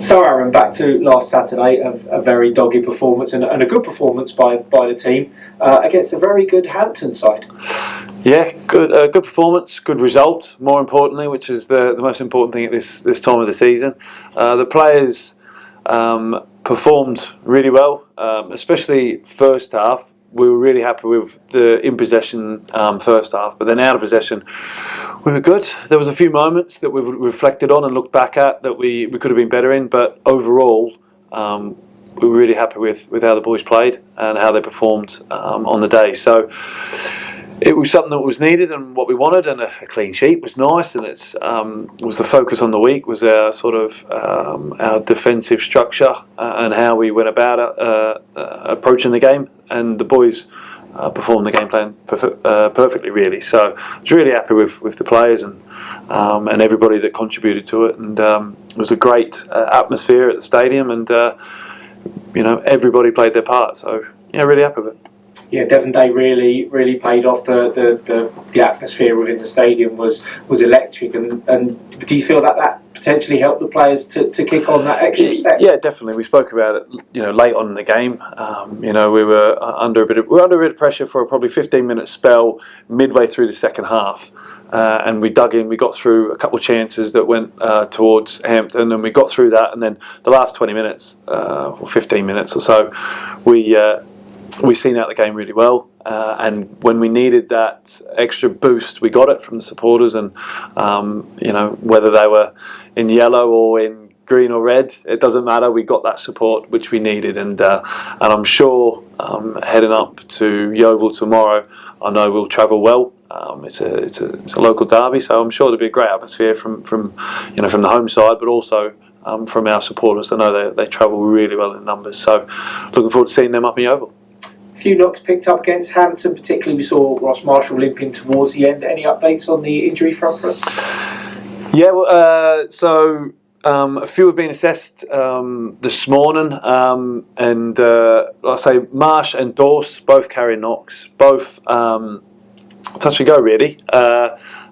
So Aaron, back to last Saturday, a very dogged performance and a good performance by the team against a very good Hampton side. Yeah, good performance, good result. More importantly, which is the most important thing at this time of the season, the players performed really well, especially first half. We were really happy with the in possession first half, but then out of possession, we were good. There was a few moments that we've reflected on and looked back at that we could have been better in, but overall, we were really happy with how the boys played and how they performed on the day. So it was something that was needed and what we wanted, and a clean sheet was nice. And it's was the focus on the week was our sort of our defensive structure and how we went about approaching the game, and the boys performed the game plan perfectly, really. So I was really happy with the players and everybody that contributed to it, and it was a great atmosphere at the stadium, and everybody played their part. So yeah, really happy with it. Yeah, Devon Day really paid off. The atmosphere within the stadium was electric, and do you feel that potentially helped the players to kick on that extra step? Yeah, definitely. We spoke about it, late on in the game. We were under a bit of pressure for a probably 15-minute spell midway through the second half. And we dug in, we got through a couple of chances that went towards Hampton, and we got through that, and then the last 20 minutes or 15 minutes or so, we seen out the game really well, and when we needed that extra boost, we got it from the supporters, and whether they were in yellow or in green or red, it doesn't matter. We got that support which we needed, and I'm sure heading up to Yeovil tomorrow, I know we'll travel well. It's a local derby, so I'm sure there'll be a great atmosphere from the home side, but also from our supporters. I know they travel really well in numbers, so looking forward to seeing them up in Yeovil. A few knocks picked up against Hampton, particularly we saw Ross Marshall limping towards the end. Any updates on the injury front for us? Yeah, well, so a few have been assessed this morning, and like I say, Marsh and Dawes both carry knocks, both touch and go really.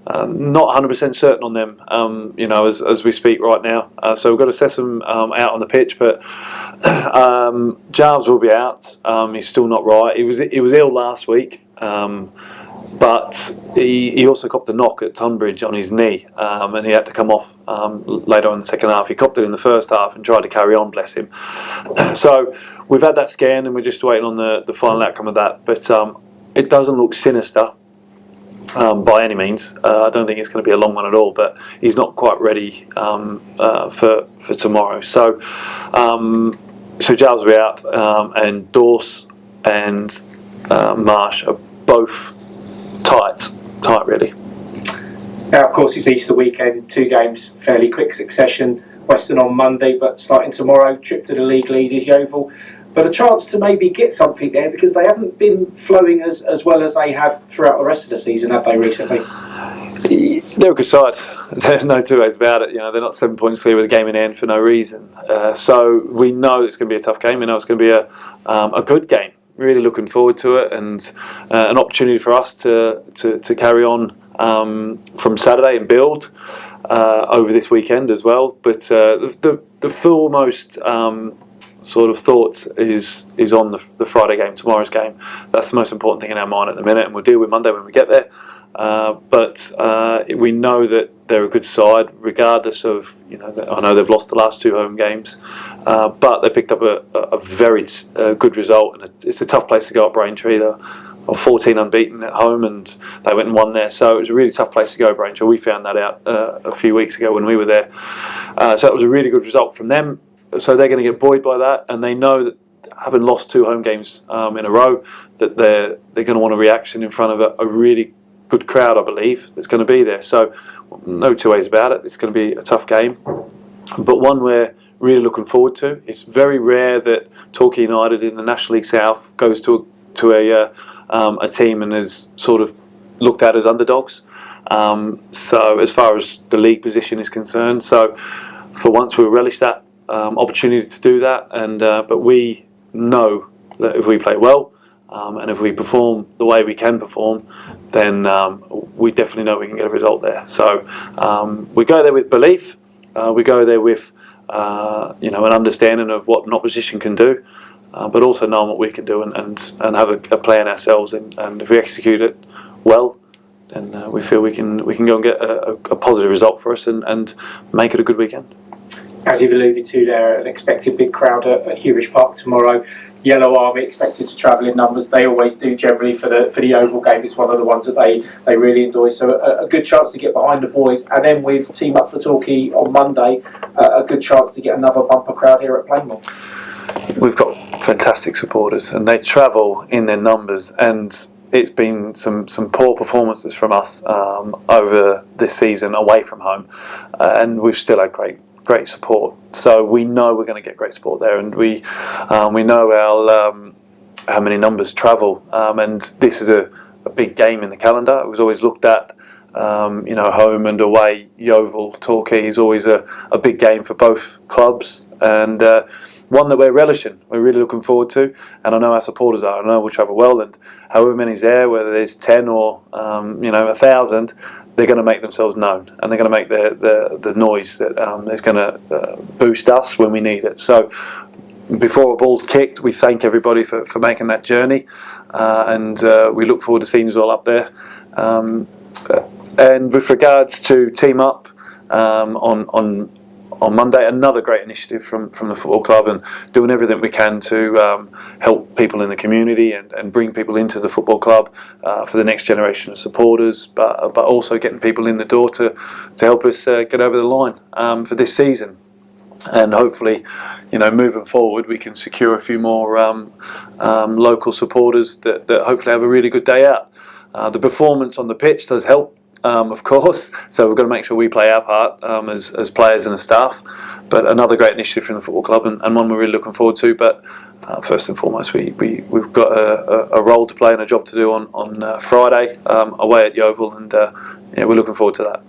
Not 100% certain on them, as we speak right now. So we've got to assess them out on the pitch, but Jarves will be out. He's still not right. He was ill last week, but he also copped a knock at Tunbridge on his knee, and he had to come off later on in the second half. He copped it in the first half and tried to carry on, bless him. So we've had that scan, and we're just waiting on the final outcome of that. But it doesn't look sinister. By any means, I don't think it's going to be a long one at all. But he's not quite ready for tomorrow. So Giles will be out, and Dawes and Marsh are both tight really. Now, of course, it's Easter weekend. 2 games, fairly quick succession. Western on Monday, but starting tomorrow. Trip to the league leaders, Yeovil. But a chance to maybe get something there, because they haven't been flowing as well as they have throughout the rest of the season, have they, recently? They're a good side. There's no two ways about it. They're not 7 points clear with a game in hand for no reason. So we know it's going to be a tough game. We know it's going to be a good game. Really looking forward to it, and an opportunity for us to carry on from Saturday and build over this weekend as well. But the foremost sort of thoughts is on the Friday game, tomorrow's game. That's the most important thing in our mind at the minute, and we'll deal with Monday when we get there. But we know that they're a good side, regardless of, I know they've lost the last 2 home games, but they picked up a very good result, and it's a tough place to go at Braintree. They're 14 unbeaten at home, and they went and won there. So it was a really tough place to go, Braintree. We found that out a few weeks ago when we were there. So it was a really good result from them. So they're going to get buoyed by that, and they know that having lost 2 home games in a row, that they're going to want a reaction in front of a really good crowd, I believe, that's going to be there. So no two ways about it. It's going to be a tough game, but one we're really looking forward to. It's very rare that Torquay United in the National League South goes to a team and is sort of looked at as underdogs. So as far as the league position is concerned, so for once we'll relish that opportunity to do that, and but we know that if we play well and if we perform the way we can perform, then we definitely know we can get a result there. So we go there with belief, we go there with an understanding of what an opposition can do, but also knowing what we can do and have a plan ourselves. And if we execute it well, then we feel we can go and get a positive result for us and make it a good weekend. As you've alluded to there, an expected big crowd at Hewish Park tomorrow. Yellow Army expected to travel in numbers. They always do generally for the Yeovil game. It's one of the ones that they really enjoy. So a good chance to get behind the boys. And then with Team Up for Torquay on Monday, a good chance to get another bumper crowd here at Plainmoor. We've got fantastic supporters and they travel in their numbers, and it's been some poor performances from us over this season away from home, and we've still had great support. So we know we're going to get great support there, and we know how many numbers travel, and this is a big game in the calendar. It was always looked at, home and away. Yeovil Torquay is always a big game for both clubs, and one that we're relishing. We're really looking forward to, and I know our supporters are. I know we'll travel well, and however many's there, whether there's 10 or 1,000, they're going to make themselves known, and they're going to make the noise that is going to boost us when we need it. So before a ball's kicked, we thank everybody for making that journey, and we look forward to seeing you all up there. And with regards to Team Up on Monday, another great initiative from the football club, and doing everything we can to help people in the community and bring people into the football club for the next generation of supporters, but also getting people in the door to help us get over the line for this season. And hopefully, moving forward, we can secure a few more local supporters that hopefully have a really good day out. The performance on the pitch does help, of course, so we've got to make sure we play our part as players and as staff. But another great initiative from the football club, and one we're really looking forward to. But first and foremost, we've got a role to play and a job to do on Friday away at Yeovil, and we're looking forward to that.